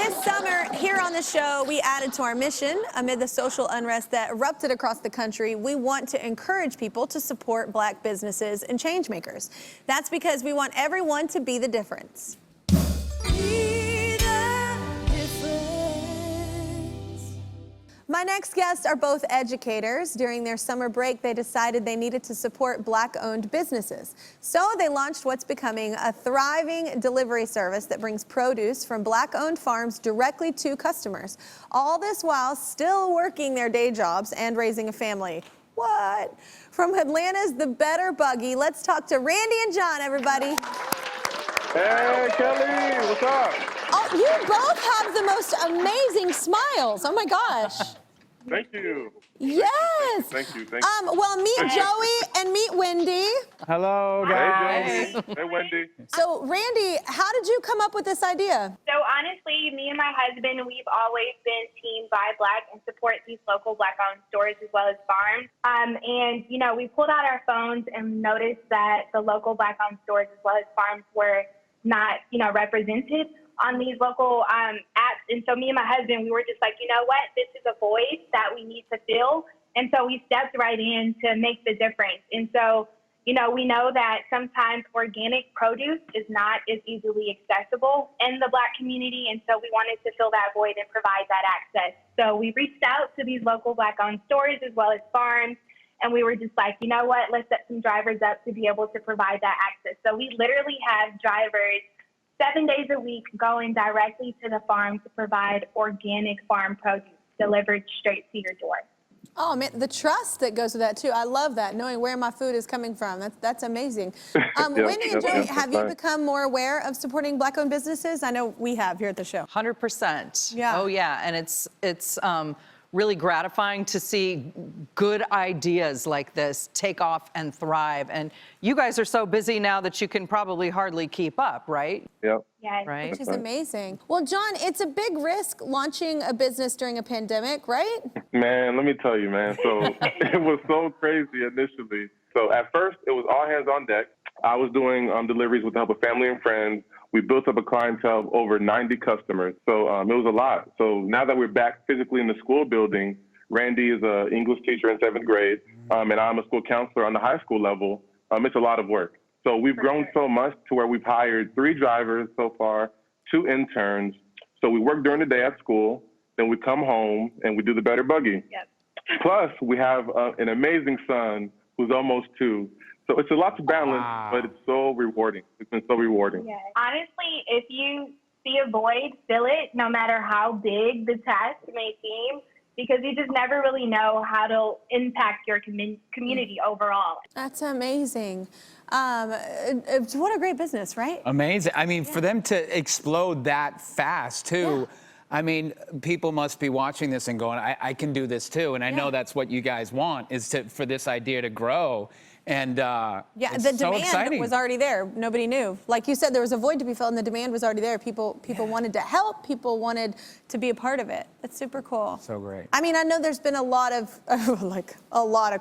This summer, here on the show, we added to our mission amid the social unrest that erupted across the country. We want to encourage people to support Black businesses and change makers. That's because we want everyone to be the difference. My next guests are both educators. During their summer break, they decided they needed to support Black-owned businesses. So they launched what's becoming a thriving delivery service that brings produce from Black-owned farms directly to customers. All this while still working their day jobs and raising a family. What? From Atlanta's The Better Buggy, let's talk to Randy and John, everybody. Hey, Kelly, what's up? Oh, you both have the most amazing smiles. Oh my gosh. Thank you. Yes. Thank you. Well, meet Joey and meet Wendy. Hello, guys. Hey, Joey. Hey, Wendy. So, Randy, how did you come up with this idea? So honestly, me and my husband, we've always been Team Buy Black and support these local Black-owned stores as well as farms. And, you know, we pulled out our phones and noticed that the local Black-owned stores as well as farms were not, you know, represented on these local apps. And so me and my husband, we were just like, you know what, this is a void that we need to fill. And so we stepped right in to make the difference. And so, you know, we know that sometimes organic produce is not as easily accessible in the Black community. And so we wanted to fill that void and provide that access. So we reached out to these local Black-owned stores as well as farms. And we were just like, you know what, let's set some drivers up to be able to provide that access. So we literally have drivers 7 days a week going directly to the farm to provide organic farm produce delivered straight to your door. Oh, man, the trust that goes with that, too. I love that, knowing where my food is coming from. That's amazing. Wendy and Joey, have you become more aware of supporting Black-owned businesses? I know we have here at the show. 100%. Yeah. Oh, yeah. And it's really gratifying to see good ideas like this take off and thrive. And you guys are so busy now that you can probably hardly keep up, right? Yep. Yes. Right. Which is amazing. Well, John, it's a big risk launching a business during a pandemic, right? Man, let me tell you, man. So it was so crazy initially. So at first, it was all hands on deck. I was doing deliveries with the help of family and friends. We built up a clientele of over 90 customers. So it was a lot. So now that we're back physically in the school building, Randy is an English teacher in 7th grade, and I'm a school counselor on the high school level. It's a lot of work. So we've grown so much to where we've hired 3 drivers so far, 2 interns. So we work during the day at school, then we come home and we do the Better Buggy. Yep. Plus, we have an amazing son who's almost 2. So it's a lot to balance, but it's so rewarding. It's been so rewarding. Yes. Honestly, if you see a void, fill it, no matter how big the task may seem, because you just never really know how to impact your community overall. That's amazing. What a great business, right? Amazing. I mean, for them to explode that fast, too. Yeah. I mean, people must be watching this and going, I can do this, too. And I know that's what you guys want, is for this idea to grow. And yeah, it's the so demand exciting. was already there. Nobody knew. Like you said, there was a void to be filled, and the demand was already there. People wanted to help. People wanted to be a part of it. That's super cool. So great. I mean, I know there's been a lot of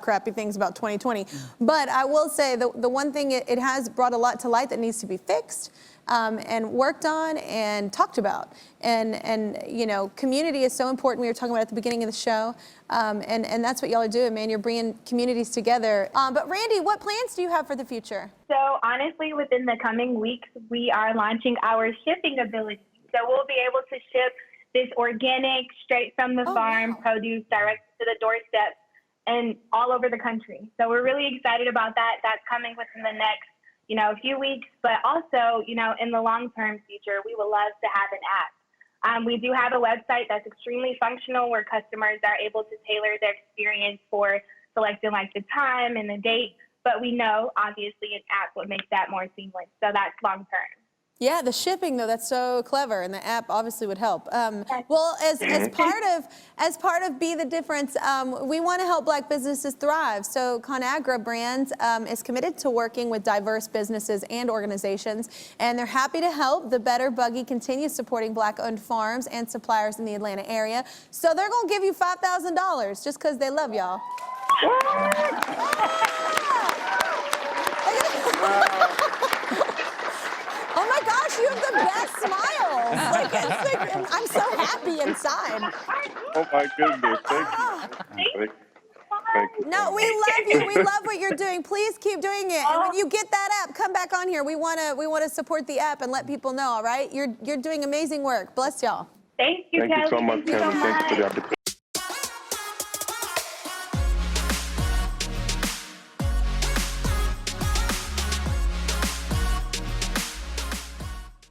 crappy things about 2020, but I will say the one thing it has brought a lot to light that needs to be fixed. And worked on and talked about. And you know, community is so important. We were talking about at the beginning of the show. And that's what y'all are doing, man. You're bringing communities together. But Randy, what plans do you have for the future? So honestly, within the coming weeks, we are launching our shipping ability. So we'll be able to ship this organic, straight from the farm produce direct to the doorstep and all over the country. So we're really excited about that. That's coming within the next a few weeks, but also, in the long-term future, we would love to have an app. We do have a website that's extremely functional where customers are able to tailor their experience for selecting like the time and the date, but we know obviously an app would make that more seamless. So that's long-term. Yeah, the shipping though, that's so clever, and the app obviously would help. Well, as part of Be the Difference, we want to help Black businesses thrive. So ConAgra Brands is committed to working with diverse businesses and organizations, and they're happy to help. The Better Buggy continues supporting Black-owned farms and suppliers in the Atlanta area. So they're gonna give you $5,000 just because they love y'all. Oh my gosh, you have the best smiles. I'm so happy inside. Oh my goodness. Thank you. Thank you. No, we love you. We love what you're doing. Please keep doing it. And when you get that app, come back on here. We wanna support the app and let people know. All right? You're doing amazing work. Bless y'all. Thank you, Thank you Kelly. so much, Thank you so Kelly. Thank you for the much. opportunity.